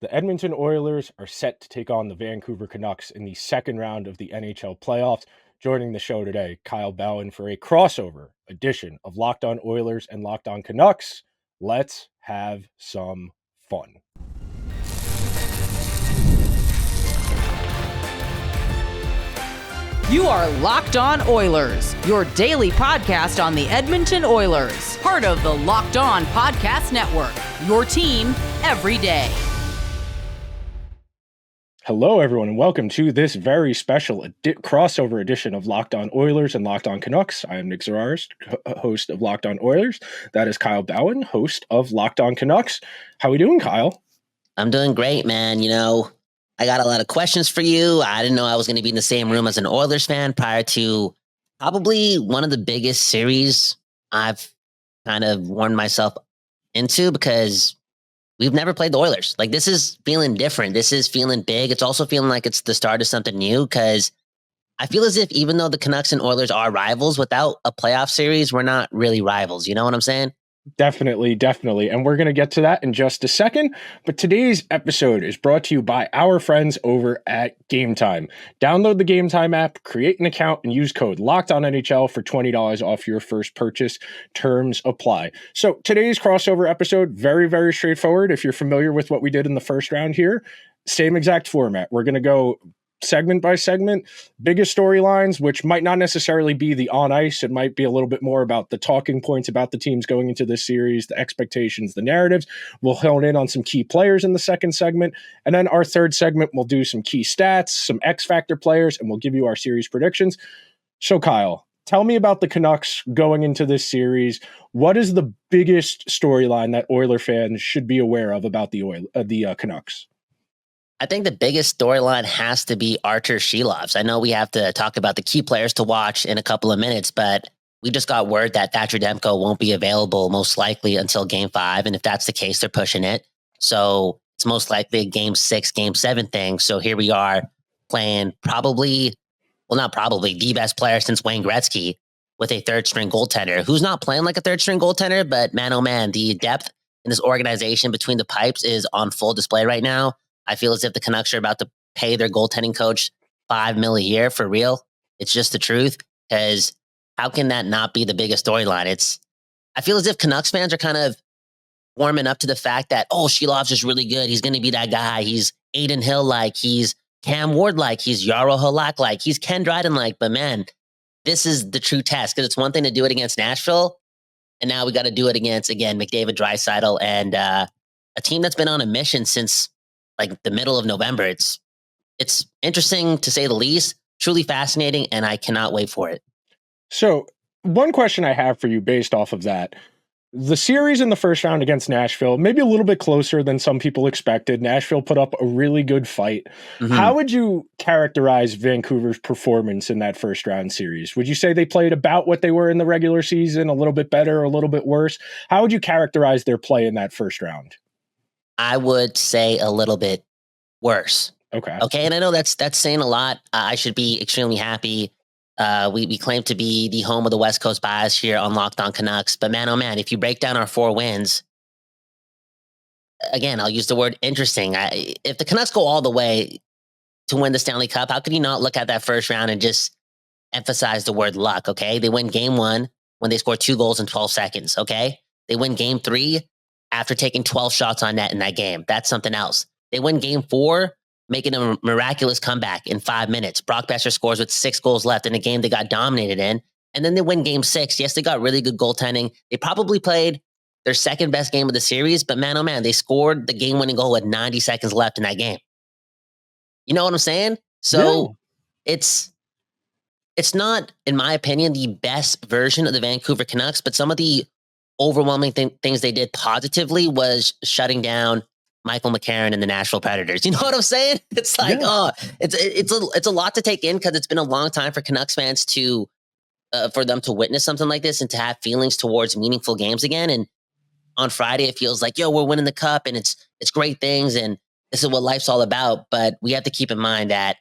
The Edmonton Oilers are set to take on the Vancouver Canucks in the second round of the NHL playoffs. Joining the show today, Kyle Bhawan for a crossover edition of Locked On Oilers and Locked On Canucks. Let's have some fun. You are Locked On Oilers, your daily podcast on the Edmonton Oilers, part of the Locked On Podcast Network, your team every day. Hello, everyone, and welcome to this very special crossover edition of Locked On Oilers and Locked On Canucks. I am Nick Zararis, host of Locked On Oilers. That is Kyle Bhawan, host of Locked On Canucks. How are we doing, Kyle? I'm doing great, man. I got a lot of questions for you. I didn't know I was going to be in the same room as an Oilers fan prior to probably one of the biggest series I've kind of worn myself into, because we've never played the Oilers. Like, this is feeling different. This is feeling big. It's also feeling like it's the start of something new, because I feel as if even though the Canucks and Oilers are rivals, without a playoff series, we're not really rivals. You know what I'm saying? Definitely. And we're going to get to that in just a second. But today's episode is brought to you by our friends over at Game Time. Download the Game Time app, create an account, and use code LOCKEDONNHL for $20 off your first purchase. Terms apply. So today's crossover episode, very, very straightforward. If you're familiar with what we did in the first round here, same exact format. We're going to go segment by segment, biggest storylines, which might not necessarily be the on ice. It might be a little bit more about the talking points about the teams going into this series, the expectations, the narratives. We'll hone in on some key players in the second segment. And then our third segment, we'll do some key stats, some X factor players, and we'll give you our series predictions. So Kyle, tell me about the Canucks going into this series. What is the biggest storyline that Oiler fans should be aware of about the Canucks? I think the biggest storyline has to be Artur Shilovs. I know we have to talk about the key players to watch in a couple of minutes, but we just got word that Thatcher Demko won't be available most likely until Game 5. And if that's the case, they're pushing it. So it's most likely a Game 6, Game 7 thing. So here we are playing the best player since Wayne Gretzky with a third-string goaltender who's not playing like a third-string goaltender, but man, oh man, the depth in this organization between the pipes is on full display right now. I feel as if the Canucks are about to pay their goaltending coach $5 million a year for real. It's just the truth, because how can that not be the biggest storyline? I feel as if Canucks fans are kind of warming up to the fact that, Shilovs is really good. He's going to be that guy. He's Aiden Hill-like. He's Cam Ward-like. He's Jaro Halak-like. He's Ken Dryden-like. But man, this is the true test, because it's one thing to do it against Nashville, and now we got to do it against, again, McDavid, Draisaitl, and a team that's been on a mission since like the middle of November. It's interesting to say the least, truly fascinating, and I cannot wait for it. So one question I have for you based off of that, the series in the first round against Nashville, maybe a little bit closer than some people expected. Nashville put up a really good fight. Mm-hmm. How would you characterize Vancouver's performance in that first round series? Would you say they played about what they were in the regular season, a little bit better, a little bit worse? How would you characterize their play in that first round? I would say a little bit worse. Okay. And I know that's saying a lot. I should be extremely happy. We claim to be the home of the West Coast bias here on Locked On Canucks. But man, oh man, if you break down our 4 wins, again, I'll use the word interesting. If the Canucks go all the way to win the Stanley Cup, how could you not look at that first round and just emphasize the word luck, okay? They win Game 1 when they score 2 goals in 12 seconds, okay? They win Game 3 after taking 12 shots on net in that game. That's something else. They win Game 4, making a miraculous comeback in 5 minutes. Brock Besser scores with 6 goals left in a game they got dominated in. And then they win Game 6. Yes, they got really good goaltending. They probably played their second best game of the series, but man, oh man, they scored the game-winning goal with 90 seconds left in that game. You know what I'm saying? So It's not, in my opinion, the best version of the Vancouver Canucks, but some of the overwhelming things they did positively was shutting down Michael McCarron and the Nashville Predators. You know what I'm saying? It's like, it's a lot to take in, because it's been a long time for Canucks fans to, for them to witness something like this and to have feelings towards meaningful games again. And on Friday, it feels like, we're winning the cup and it's great things. And this is what life's all about. But we have to keep in mind that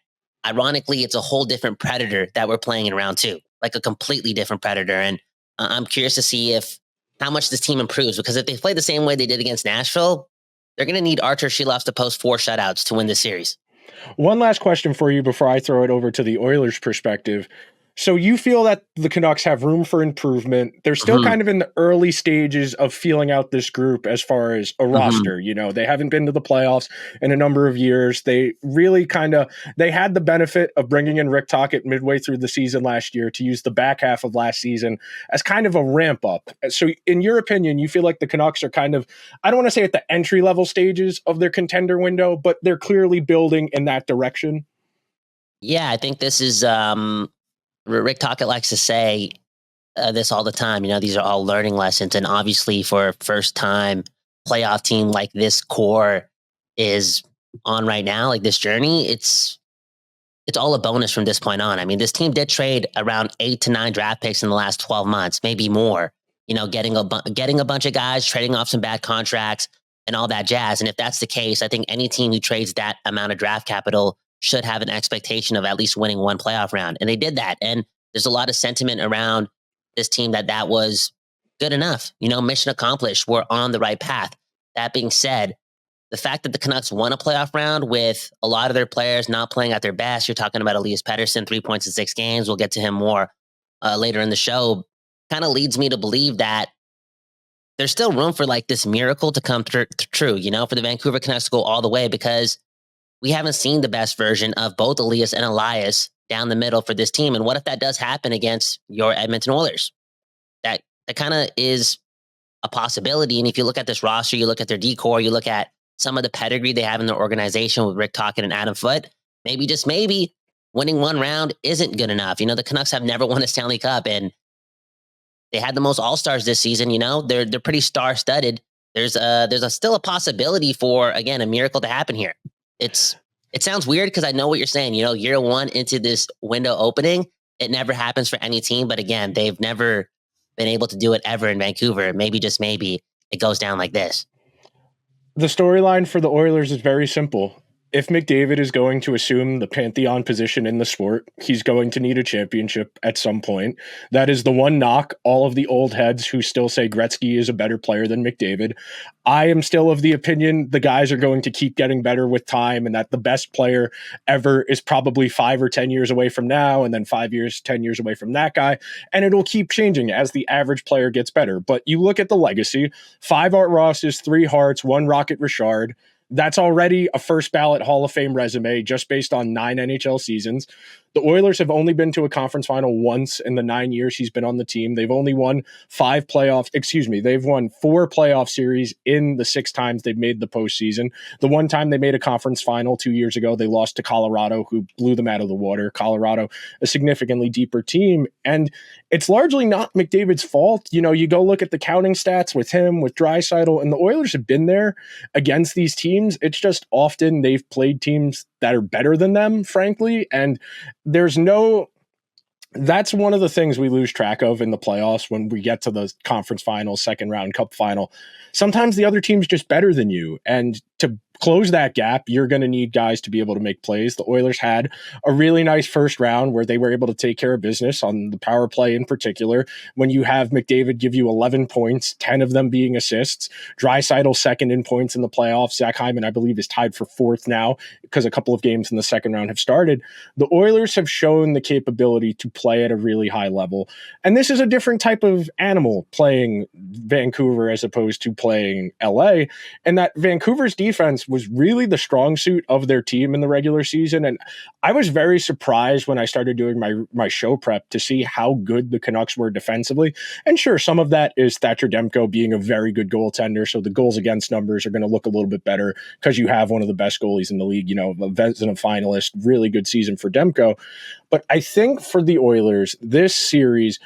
ironically, it's a whole different Predator that we're playing in round 2, like a completely different Predator. And I'm curious to see how much this team improves, because if they play the same way they did against Nashville, they're going to need Archer Shilovs to post 4 shutouts to win this series. One last question for you before I throw it over to the Oilers' perspective. So you feel that the Canucks have room for improvement. They're still kind of in the early stages of feeling out this group as far as a roster. You know, they haven't been to the playoffs in a number of years. They really they had the benefit of bringing in Rick Tocchet midway through the season last year to use the back half of last season as kind of a ramp up. So in your opinion, you feel like the Canucks are kind of, I don't want to say at the entry level stages of their contender window, but they're clearly building in that direction? Yeah, I think this is, Rick Tocchet likes to say this all the time. You know, these are all learning lessons. And obviously, for a first time playoff team like this core is on right now, like this journey, it's all a bonus from this point on. I mean, this team did trade around 8 to 9 draft picks in the last 12 months, maybe more. You know, getting a bunch of guys, trading off some bad contracts, and all that jazz. And if that's the case, I think any team who trades that amount of draft capital should have an expectation of at least winning one playoff round. And they did that. And there's a lot of sentiment around this team that was good enough. You know, mission accomplished. We're on the right path. That being said, the fact that the Canucks won a playoff round with a lot of their players not playing at their best, you're talking about Elias Pettersson, 3 points in 6 games. We'll get to him more later in the show. Kind of leads me to believe that there's still room for like this miracle to come true, you know, for the Vancouver Canucks to go all the way, because we haven't seen the best version of both Elias and Elias down the middle for this team. And what if that does happen against your Edmonton Oilers? That kind of is a possibility. And if you look at this roster, you look at their decor, you look at some of the pedigree they have in their organization with Rick Tocchet and Adam Foote, maybe, just maybe, winning one round isn't good enough. You know, the Canucks have never won a Stanley Cup, and they had the most All-Stars this season. You know, they're pretty star-studded. There's still a possibility for, again, a miracle to happen here. It sounds weird because I know what you're saying. You know, year one into this window opening, it never happens for any team. But again, they've never been able to do it ever in Vancouver. Maybe, just maybe, it goes down like this. The storyline for the Oilers is very simple. If McDavid is going to assume the pantheon position in the sport, he's going to need a championship at some point. That is the one knock all of the old heads who still say Gretzky is a better player than McDavid. I am still of the opinion the guys are going to keep getting better with time, and that the best player ever is probably 5 or 10 years away from now, and then 5 years, 10 years away from that guy. And it'll keep changing as the average player gets better. But you look at the legacy: 5 Art Rosses, 3 Harts, 1 Rocket Richard. That's already a first ballot Hall of Fame resume just based on 9 NHL seasons. The Oilers have only been to a conference final once in the 9 years he's been on the team. They've only won they've won 4 playoff series in the 6 times they've made the postseason. The one time they made a conference final 2 years ago, they lost to Colorado, who blew them out of the water. Colorado, a significantly deeper team. And it's largely not McDavid's fault. You know, you go look at the counting stats with him, with Draisaitl, and the Oilers have been there against these teams. It's just often they've played teams that are better than them, frankly. And that's one of the things we lose track of in the playoffs when we get to the conference final, second round cup final. Sometimes the other team's just better than you. And to close that gap, you're going to need guys to be able to make plays. The Oilers had a really nice first round where they were able to take care of business on the power play in particular. When you have McDavid give you 11 points, 10 of them being assists, Draisaitl second in points in the playoffs. Zach Hyman, I believe, is tied for 4th now because a couple of games in the second round have started. The Oilers have shown the capability to play at a really high level. And this is a different type of animal, playing Vancouver as opposed to playing LA. And that Vancouver's defense was really the strong suit of their team in the regular season. And I was very surprised when I started doing my show prep to see how good the Canucks were defensively. And sure, some of that is Thatcher Demko being a very good goaltender, so the goals against numbers are going to look a little bit better because you have one of the best goalies in the league, you know, a Vezina finalist, really good season for Demko. But I think for the Oilers, this series,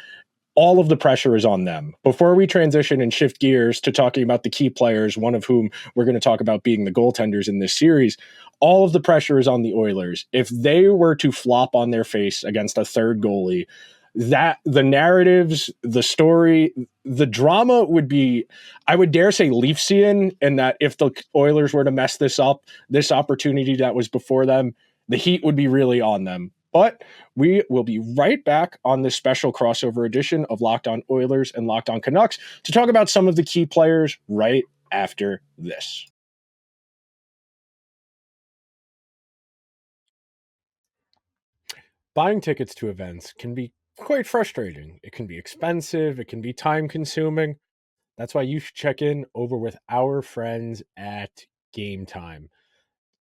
all of the pressure is on them. Before we transition and shift gears to talking about the key players, one of whom we're going to talk about being the goaltenders in this series, all of the pressure is on the Oilers. If they were to flop on their face against a third goalie, that the narratives, the story, the drama would be, I would dare say, Leafsian, and that if the Oilers were to mess this up, this opportunity that was before them, the heat would be really on them. But we will be right back on this special crossover edition of Locked On Oilers and Locked On Canucks to talk about some of the key players right after this. Buying tickets to events can be quite frustrating. It can be expensive, it can be time consuming. That's why you should check in over with our friends at Game Time.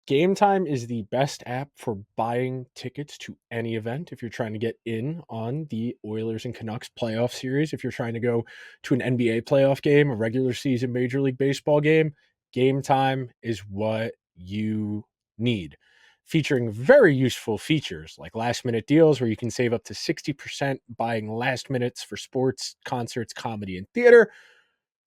Game Time is the best app for buying tickets to any event. If you're trying to get in on the Oilers and Canucks playoff series, if you're trying to go to an NBA playoff game, a regular season Major League Baseball game, Game Time is what you need. Featuring very useful features like last minute deals where you can save up to 60% buying last minutes for sports, concerts, comedy, and theater.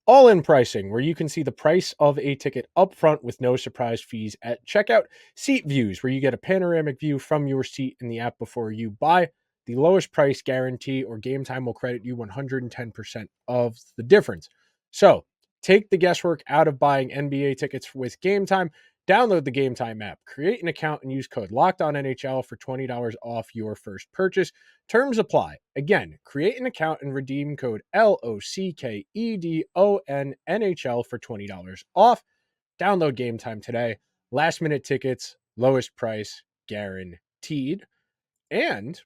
All-in pricing, where you can see the price of a ticket up front with no surprise fees at checkout. Seat views, where you get a panoramic view from your seat in the app before you buy. The lowest price guarantee, or Game Time will credit you 110% of the difference. So, take the guesswork out of buying NBA tickets with Game Time. Download the Game Time app, create an account, and use code LOCKEDONNHL for $20 off your first purchase. Terms apply. Again, create an account and redeem code LOCKEDONNHL for $20 off. Download Game Time today. Last minute tickets, lowest price guaranteed. And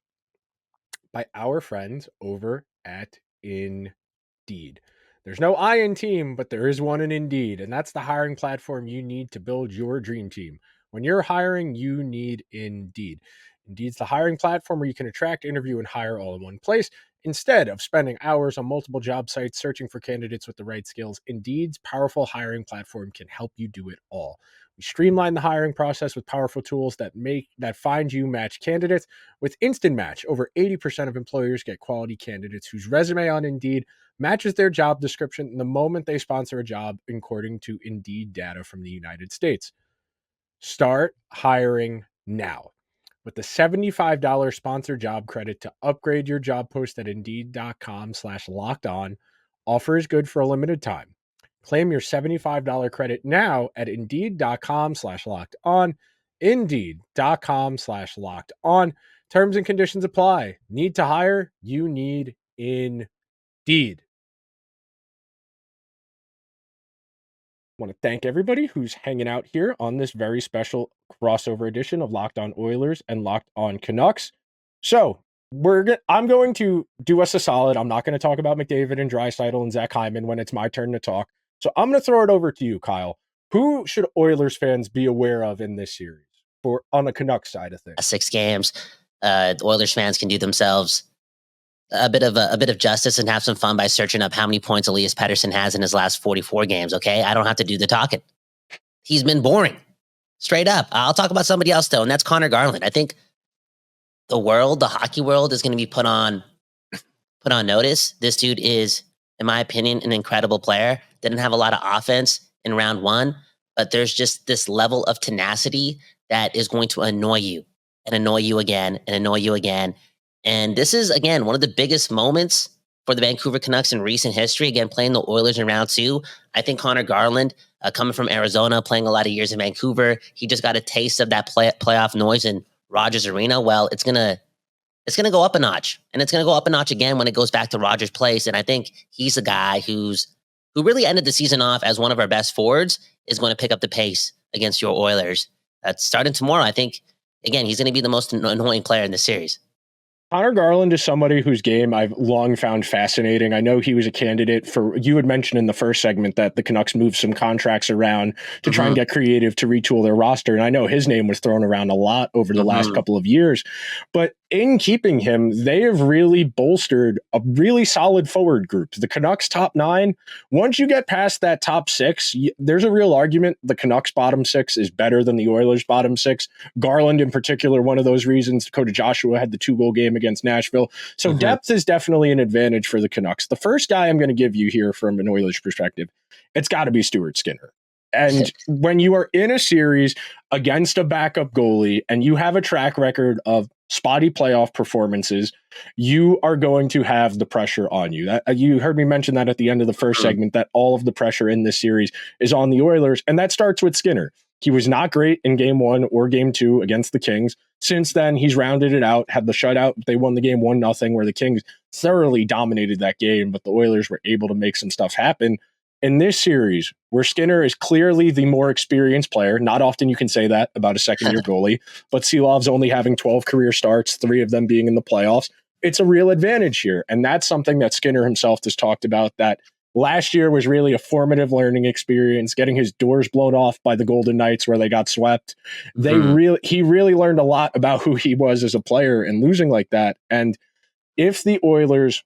by our friends over at Indeed. There's no I in team, but there is one in Indeed, and that's the hiring platform you need to build your dream team. When you're hiring, you need Indeed. Indeed's the hiring platform where you can attract, interview, and hire all in one place. Instead of spending hours on multiple job sites searching for candidates with the right skills, Indeed's powerful hiring platform can help you do it all. We streamline the hiring process with powerful tools that find you match candidates. With Instant Match, over 80% of employers get quality candidates whose resume on Indeed matches their job description the moment they sponsor a job, according to Indeed data from the United States. Start hiring now with the $75 sponsored job credit to upgrade your job post at Indeed.com/lockedon. Offer is good for a limited time. Claim your $75 credit now at Indeed.com/lockedon. Indeed.com/lockedon. Terms and conditions apply. Need to hire? You need Indeed. I want to thank everybody who's hanging out here on this very special crossover edition of Locked On Oilers and Locked On Canucks. So I'm going to do us a solid. I'm not going to talk about McDavid and Draisaitl and Zach Hyman when it's my turn to talk. So I'm going to throw it over to you, Kyle. Who should Oilers fans be aware of in this series on the Canucks side of things? 6 games, the Oilers fans can do themselves a bit of justice and have some fun by searching up how many points Elias Pettersson has in his last 44 games. Okay, I don't have to do the talking. He's been boring, straight up. I'll talk about somebody else though, and that's Conor Garland. I think the hockey world, is going to be put on notice. This dude is, in my opinion, an incredible player. Didn't have a lot of offense in round 1, but there's just this level of tenacity that is going to annoy you and annoy you again and annoy you again. And this is, again, one of the biggest moments for the Vancouver Canucks in recent history. Again, playing the Oilers in round 2. I think Conor Garland, coming from Arizona, playing a lot of years in Vancouver, he just got a taste of that playoff noise in Rogers Arena. Well, it's gonna go up a notch, and it's gonna go up a notch again when it goes back to Rogers Place. And I think he's a guy who really ended the season off as one of our best forwards, is going to pick up the pace against your Oilers. That's starting tomorrow. I think, again, he's going to be the most annoying player in the series. Conor Garland is somebody whose game I've long found fascinating. I know he was a candidate for, you had mentioned in the first segment that the Canucks moved some contracts around to try and get creative to retool their roster. And I know his name was thrown around a lot over the last couple of years. But in keeping him, they have really bolstered a really solid forward group. The Canucks top 9, once you get past that top 6, there's a real argument the Canucks bottom 6 is better than the Oilers bottom 6. Garland in particular, one of those reasons. Codi Joshua had the 2-goal game against Nashville. So depth is definitely an advantage for the Canucks. The first guy I'm going to give you here from an Oilers perspective, it's got to be Stuart Skinner. And when you are in a series against a backup goalie and you have a track record of spotty playoff performances, you are going to have the pressure on you. You heard me mention that at the end of the first segment, that all of the pressure in this series is on the Oilers, and that starts with Skinner. He was not great in game 1 or game 2 against the Kings. Since then, he's rounded it out, had the shutout. They won the game 1-0, where the Kings thoroughly dominated that game, but the Oilers were able to make some stuff happen. in this series, where Skinner is clearly the more experienced player, not often you can say that about a second-year goalie, but Silov's only having 12 career starts, 3 of them being in the playoffs. It's a real advantage here, and that's something that Skinner himself has talked about, that last year was really a formative learning experience, getting his doors blown off by the Golden Knights where they got swept. He really learned a lot about who he was as a player and losing like that. And if the Oilers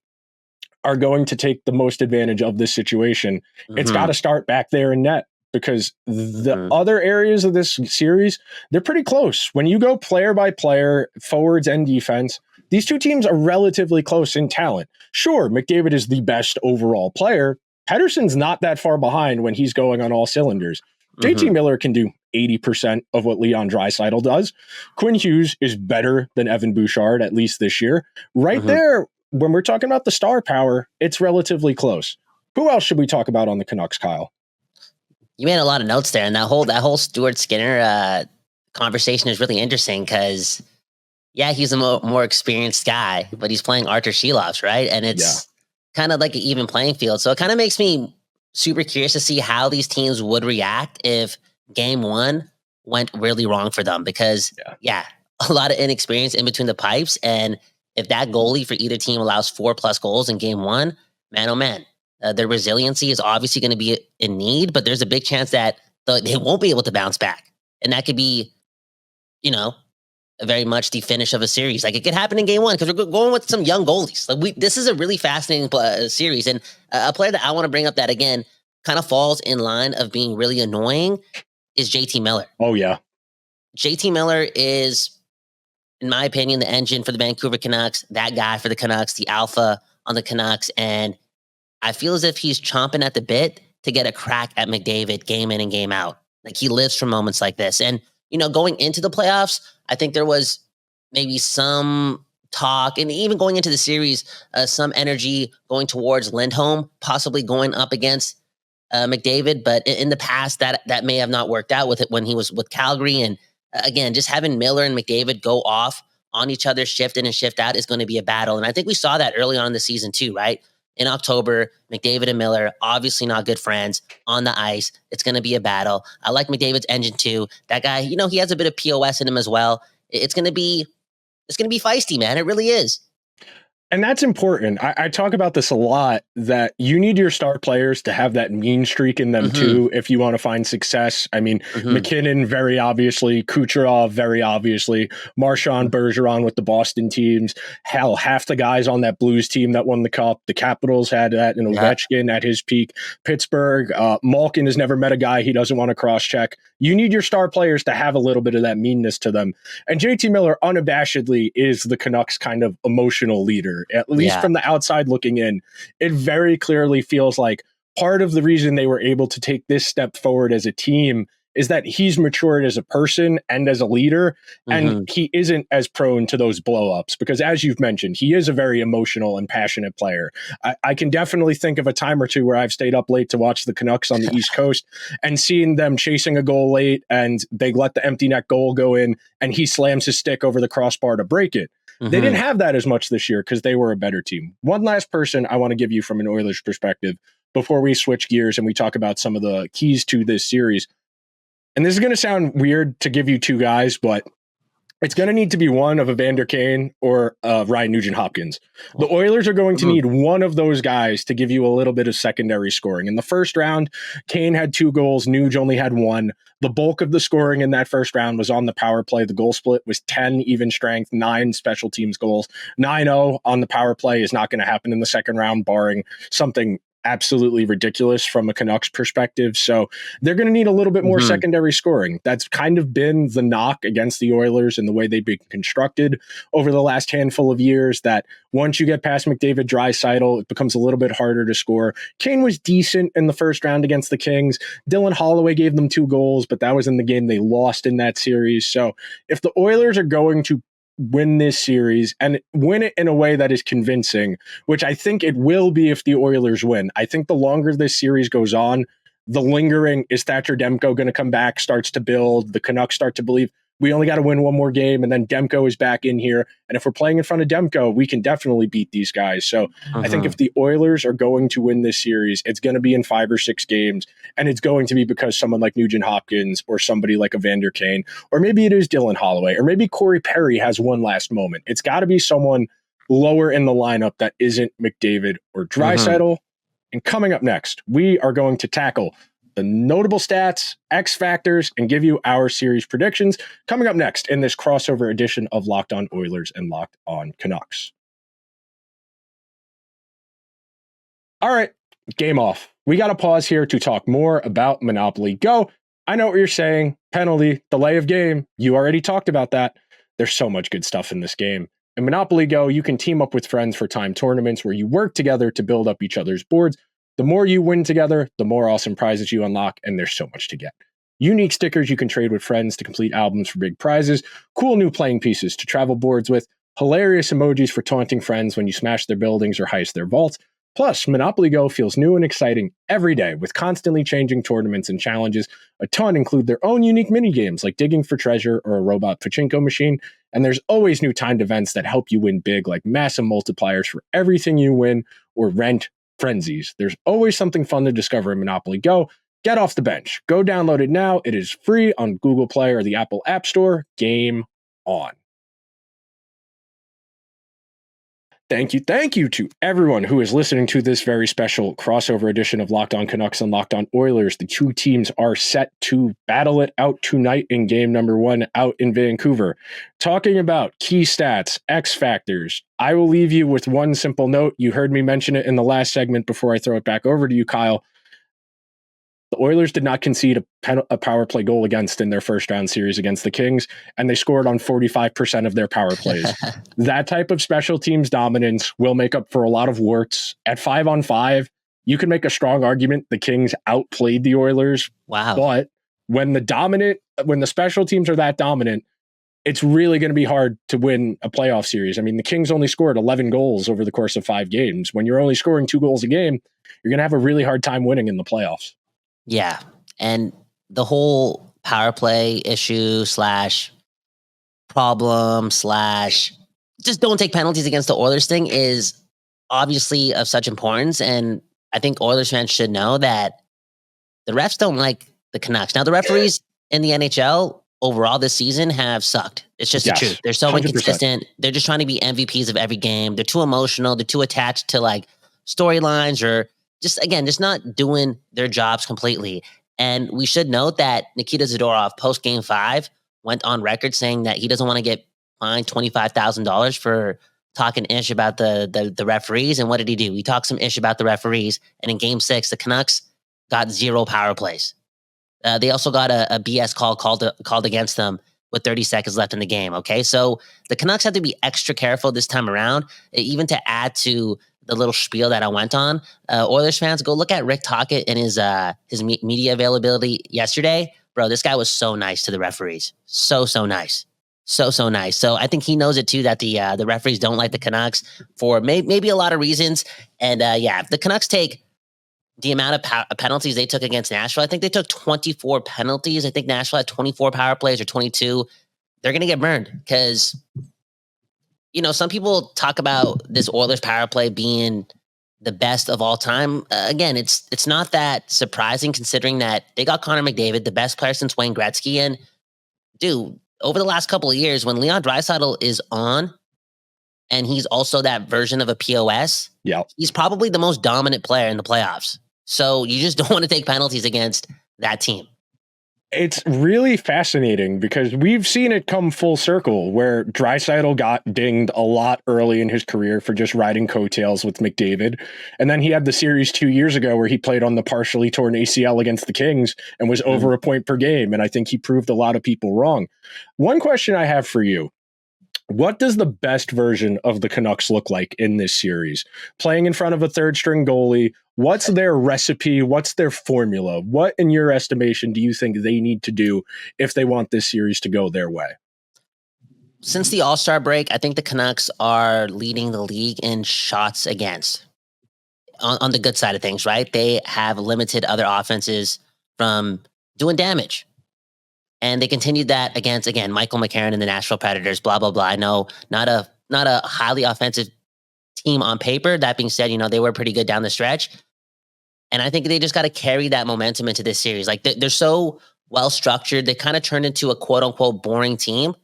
are going to take the most advantage of this situation, it's got to start back there in net, because the other areas of this series, they're pretty close. When you go player by player, forwards and defense, these two teams are relatively close in talent. Sure, McDavid is the best overall player. Pettersson's not that far behind when he's going on all cylinders. JT Miller can do 80% of what Leon Draisaitl does. Quinn Hughes is better than Evan Bouchard, at least this year. There, when we're talking about the star power, it's relatively close. Who else should we talk about on the Canucks, Kyle? You made a lot of notes there, and that whole Stuart Skinner conversation is really interesting because, yeah, he's a more experienced guy, but he's playing Artur Silovs, right? And it's kind of like an even playing field. So it kind of makes me super curious to see how these teams would react if game 1 went really wrong for them, because, a lot of inexperience in between the pipes, and if that goalie for either team allows 4+ goals in game 1, man, oh man, their resiliency is obviously going to be in need, but there's a big chance that they won't be able to bounce back. And that could be, very much the finish of a series. Like, it could happen in game 1 because we're going with some young goalies. Like, this is a really fascinating series. And a player that I want to bring up that, again, kind of falls in line of being really annoying is JT Miller. Oh, yeah. JT Miller is, in my opinion, the engine for the Vancouver Canucks, that guy for the Canucks, the alpha on the Canucks. And I feel as if he's chomping at the bit to get a crack at McDavid game in and game out. Like, he lives for moments like this. And, going into the playoffs, I think there was maybe some talk, and even going into the series, some energy going towards Lindholm, possibly going up against McDavid. But in the past, that may have not worked out with it when he was with Calgary. And again, just having Miller and McDavid go off on each other, shift in and shift out, is going to be a battle. And I think we saw that early on in the season too, right? In October, McDavid and Miller, obviously not good friends on the ice. It's going to be a battle. I like McDavid's engine too. That guy, he has a bit of POS in him as well. It's going to be feisty, man. It really is. And that's important. I talk about this a lot, that you need your star players to have that mean streak in them too, if you want to find success. I mean, McKinnon, very obviously, Kucherov, very obviously, Marchand, Bergeron with the Boston teams. Hell, half the guys on that Blues team that won the Cup, the Capitals had that, and Ovechkin at his peak. Pittsburgh, Malkin has never met a guy he doesn't want to cross-check. You need your star players to have a little bit of that meanness to them. And JT Miller unabashedly is the Canucks' kind of emotional leader. At least from the outside looking in, it very clearly feels like part of the reason they were able to take this step forward as a team is that he's matured as a person and as a leader, and he isn't as prone to those blow-ups, because as you've mentioned, he is a very emotional and passionate player. I can definitely think of a time or two where I've stayed up late to watch the Canucks on the East Coast and seeing them chasing a goal late, and they let the empty net goal go in, and he slams his stick over the crossbar to break it. They didn't have that as much this year because they were a better team. One last person I want to give you from an Oilers perspective before we switch gears and we talk about some of the keys to this series. And this is going to sound weird to give you two guys, but it's going to need to be one of Evander Kane or Ryan Nugent-Hopkins. The Oilers are going to need one of those guys to give you a little bit of secondary scoring. In the first round, Kane had 2 goals, Nuge only had 1. The bulk of the scoring in that first round was on the power play. The goal split was 10 even strength, 9 special teams goals. 9-0 on the power play is not going to happen in the second round, barring something absolutely ridiculous from a Canucks perspective. So they're going to need a little bit more secondary scoring. That's kind of been the knock against the Oilers and the way they've been constructed over the last handful of years, that once you get past McDavid, Draisaitl, it becomes a little bit harder to score. Kane was decent in the first round against the Kings. Dylan Holloway gave them 2 goals, but that was in the game they lost in that series. So if the Oilers are going to win this series and win it in a way that is convincing, which I think it will be if the Oilers win. I think the longer this series goes on, the lingering, is Thatcher Demko going to come back, starts to build, the Canucks start to believe. we only got to win one more game, and then Demko is back in here. And if we're playing in front of Demko, we can definitely beat these guys. So I think if the Oilers are going to win this series, it's going to be in 5 or 6 games, and it's going to be because someone like Nugent-Hopkins or somebody like Evander Kane, or maybe it is Dylan Holloway, or maybe Corey Perry has one last moment. It's got to be someone lower in the lineup that isn't McDavid or Draisaitl. And coming up next, we are going to tackle the notable stats, X factors, and give you our series predictions. Coming up next in this crossover edition of Locked On Oilers and Locked On Canucks. All right, game off. We got to pause here to talk more about Monopoly Go. I know what you're saying. Penalty, delay of game. You already talked about that. There's so much good stuff in this game. In Monopoly Go, you can team up with friends for timed tournaments where you work together to build up each other's boards. The more you win together, the more awesome prizes you unlock, and there's so much to get. Unique stickers you can trade with friends to complete albums for big prizes, cool new playing pieces to travel boards with, hilarious emojis for taunting friends when you smash their buildings or heist their vaults. Plus, Monopoly Go feels new and exciting every day with constantly changing tournaments and challenges. A ton include their own unique mini-games like digging for treasure or a robot pachinko machine. And there's always new timed events that help you win big, like massive multipliers for everything you win or rent frenzies. There's always something fun to discover in Monopoly Go. Get off the bench. Go download it now. It is free on Google Play or the Apple App Store. Game on. Thank you to everyone who is listening to this very special crossover edition of Locked On Canucks and Locked On Oilers. The two teams are set to battle it out tonight in game number 1 out in Vancouver. Talking about key stats, X factors, I will leave you with one simple note. You heard me mention it in the last segment before I throw it back over to you, Kyle. The Oilers did not concede a power play goal against in their first round series against the Kings, and they scored on 45% of their power plays. That type of special teams dominance will make up for a lot of warts. At 5-on-5, you can make a strong argument the Kings outplayed the Oilers. Wow. But when the special teams are that dominant, it's really going to be hard to win a playoff series. I mean, the Kings only scored 11 goals over the course of 5 games. When you're only scoring 2 goals a game, you're going to have a really hard time winning in the playoffs. Yeah. And the whole power play issue / problem / just don't take penalties against the Oilers thing is obviously of such importance. And I think Oilers fans should know that the refs don't like the Canucks. Now, the referees in the NHL overall this season have sucked. It's just the truth. They're so 100%. inconsistent. They're just trying to be MVPs of every game. They're too emotional. They're too attached to like storylines or just not doing their jobs completely. And we should note that Nikita Zadorov, post Game 5, went on record saying that he doesn't want to get fined $25,000 for talking ish about the referees. And what did he do? He talked some ish about the referees. And in Game 6, the Canucks got 0 power plays. They also got a BS call called against them with 30 seconds left in the game. Okay, so the Canucks have to be extra careful this time around, even to add to the little spiel that I went on. Oilers fans, go look at Rick Tocchet and his media availability yesterday. Bro, this guy was so nice to the referees. So nice. So nice. So I think he knows it too, that the referees don't like the Canucks for maybe a lot of reasons. And if the Canucks take the amount of penalties they took against Nashville, I think they took 24 penalties. I think Nashville had 24 power plays or 22. They're going to get burned because some people talk about this Oilers power play being the best of all time. Again, it's not that surprising considering that they got Connor McDavid, the best player since Wayne Gretzky. And dude, over the last couple of years, when Leon Draisaitl is on, and he's also that version of a POS, he's probably the most dominant player in the playoffs. So you just don't want to take penalties against that team. It's really fascinating because we've seen it come full circle where Draisaitl got dinged a lot early in his career for just riding coattails with McDavid. And then he had the series 2 years ago where he played on the partially torn ACL against the Kings and was over a point per game. And I think he proved a lot of people wrong. One question I have for you. What does the best version of the Canucks look like in this series? Playing in front of a third string goalie, what's their recipe? What's their formula? What, in your estimation, do you think they need to do if they want this series to go their way? Since the All-Star break, I think the Canucks are leading the league in shots against on the good side of things, right? They have limited other offenses from doing damage. And they continued that against, again, Michael McCarron and the Nashville Predators, blah, blah, blah. I know not a highly offensive team on paper. That being said, they were pretty good down the stretch. And I think they just got to carry that momentum into this series. Like they're so well structured. They kind of turned into a quote unquote boring team.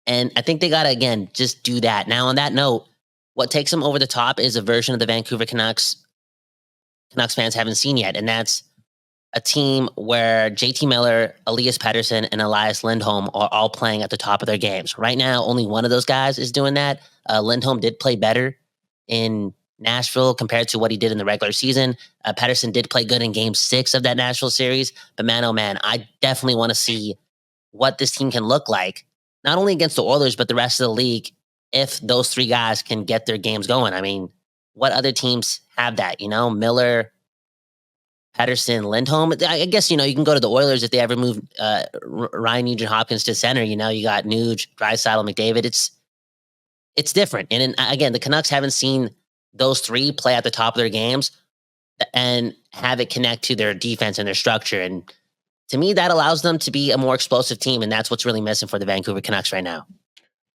And I think they got to, again, just do that. Now, on that note, what takes them over the top is a version of the Vancouver Canucks fans haven't seen yet. And that's a team where JT Miller, Elias Pettersson, and Elias Lindholm are all playing at the top of their games. Right now, only one of those guys is doing that. Lindholm did play better in Nashville compared to what he did in the regular season. Pettersson did play good in game 6 of that Nashville series. But man, oh man, I definitely want to see what this team can look like, not only against the Oilers, but the rest of the league, if those 3 guys can get their games going. I mean, what other teams have that? Miller, Pettersson, Lindholm. I guess, you can go to the Oilers if they ever move Ryan Nugent-Hopkins to center. You got Nuge, Draisaitl, McDavid. It's different. And again, the Canucks haven't seen those 3 play at the top of their games and have it connect to their defense and their structure. And to me, that allows them to be a more explosive team. And that's what's really missing for the Vancouver Canucks right now.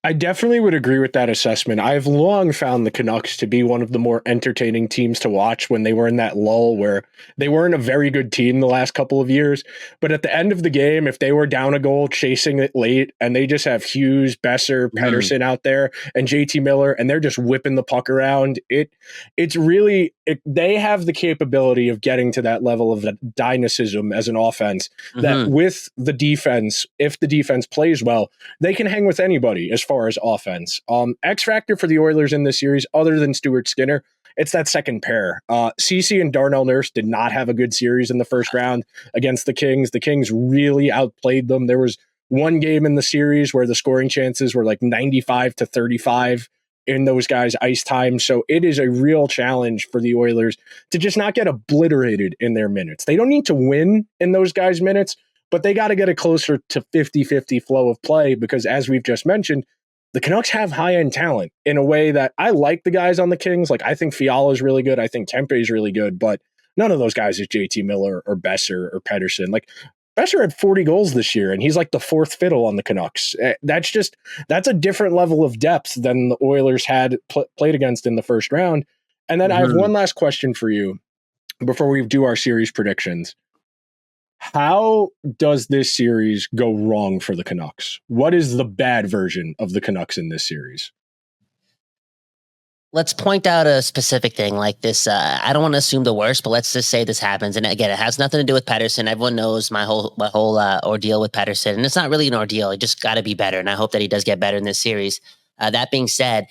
I definitely would agree with that assessment. I've long found the Canucks to be one of the more entertaining teams to watch when they were in that lull where they weren't a very good team the last couple of years. But at the end of the game, if they were down a goal, chasing it late, and they just have Hughes, Besser, Pettersson out there, and JT Miller, and they're just whipping the puck around, it's really, they have the capability of getting to that level of dynamism as an offense that with the defense, if the defense plays well, they can hang with anybody as far as offense. X factor for the Oilers in this series, other than Stuart Skinner, it's that second pair. Ceci and Darnell Nurse did not have a good series in the first round against the Kings. The Kings really outplayed them. There was one game in the series where the scoring chances were like 95-35 in those guys' ice time. So it is a real challenge for the Oilers to just not get obliterated in their minutes. They don't need to win in those guys' minutes, but they got to get it closer to 50-50 flow of play because, as we've just mentioned, the Canucks have high-end talent in a way that I like the guys on the Kings. Like, I think Fiala is really good. I think Tempe is really good, but none of those guys is JT Miller or Besser or Pettersson. Like, Besser had 40 goals this year, and he's like the 4th fiddle on the Canucks. That's a different level of depth than the Oilers had played against in the first round. And then I have one last question for you before we do our series predictions. How does this series go wrong for the Canucks? What is the bad version of the Canucks in this series? Let's point out a specific thing like this. I don't want to assume the worst, but let's just say this happens. And again, it has nothing to do with Pettersson. Everyone knows my whole ordeal with Pettersson. And it's not really an ordeal. He just got to be better. And I hope that he does get better in this series. That being said,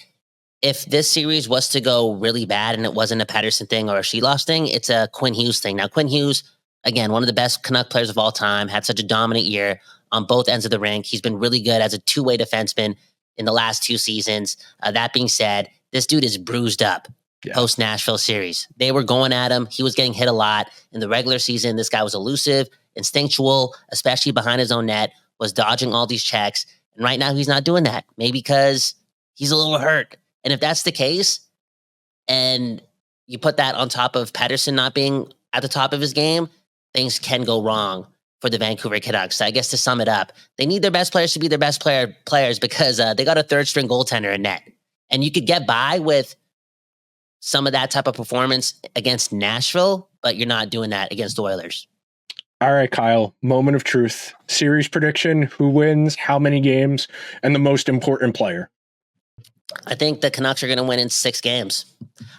if this series was to go really bad and it wasn't a Pettersson thing or a Sheelost thing, it's a Quinn Hughes thing. Now, Quinn Hughes, again, one of the best Canuck players of all time, had such a dominant year on both ends of the rink. He's been really good as a two-way defenseman in the last 2 seasons. That being said, this dude is bruised up post-Nashville series. They were going at him. He was getting hit a lot. In the regular season, this guy was elusive, instinctual, especially behind his own net, was dodging all these checks. And right now, he's not doing that. Maybe because he's a little hurt. And if that's the case, and you put that on top of Pettersson not being at the top of his game, things can go wrong for the Vancouver Canucks. So I guess to sum it up, they need their best players to be their best players because they got a third-string goaltender in net. And you could get by with some of that type of performance against Nashville, but you're not doing that against the Oilers. All right, Kyle, moment of truth. Series prediction, who wins, how many games, and the most important player. I think the Canucks are going to win in 6 games.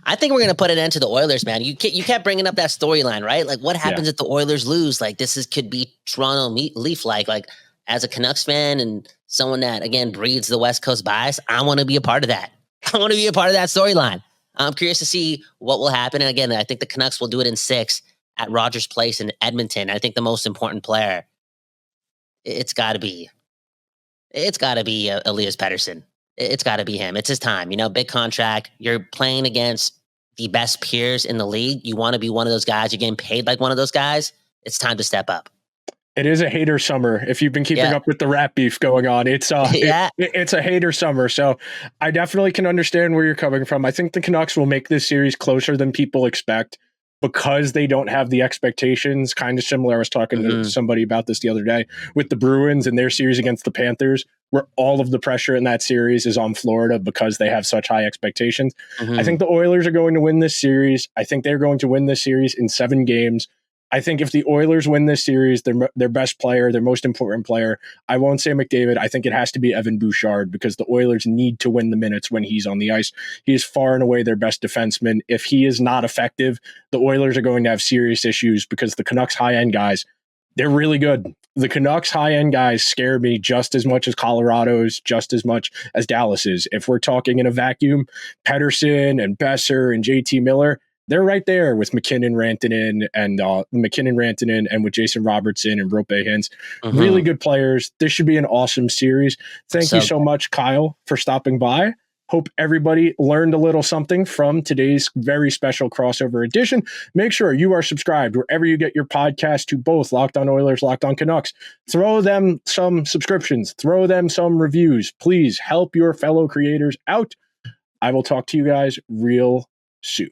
I think we're going to put an end to the Oilers, man. You kept bringing up that storyline, right? Like, what happens if the Oilers lose? Like, could be Toronto Leaf-like. Like, as a Canucks fan and someone that, again, breeds the West Coast bias, I want to be a part of that. I want to be a part of that storyline. I'm curious to see what will happen. And again, I think the Canucks will do it in 6 at Rogers Place in Edmonton. I think the most important player, it's got to be Elias Pettersson. It's got to be him. It's his time. Big contract. You're playing against the best peers in the league. You want to be one of those guys. You're getting paid like one of those guys. It's time to step up. It is a hater summer. If you've been keeping up with the rap beef going on, it's it's a hater summer. So I definitely can understand where you're coming from. I think the Canucks will make this series closer than people expect. because they don't have the expectations, kind of similar. I was talking to somebody about this the other day with the Bruins and their series against the Panthers, where all of the pressure in that series is on Florida because they have such high expectations. I think the Oilers are going to win this series. I think they're going to win this series in 7 games. I think if the Oilers win this series, their best player, their most important player, I won't say McDavid. I think it has to be Evan Bouchard because the Oilers need to win the minutes when he's on the ice. He is far and away their best defenseman. If he is not effective, the Oilers are going to have serious issues because the Canucks high-end guys, they're really good. The Canucks high-end guys scare me just as much as Colorado's, just as much as Dallas's. If we're talking in a vacuum, Pettersson and Besser and JT Miller, they're right there with McKinnon, Rantanen, and with Jason Robertson and Rope Hintz. Really good players. This should be an awesome series. Thank you so much, Kyle, for stopping by. Hope everybody learned a little something from today's very special crossover edition. Make sure you are subscribed wherever you get your podcast to both Locked On Oilers, Locked On Canucks. Throw them some subscriptions. Throw them some reviews. Please help your fellow creators out. I will talk to you guys real soon.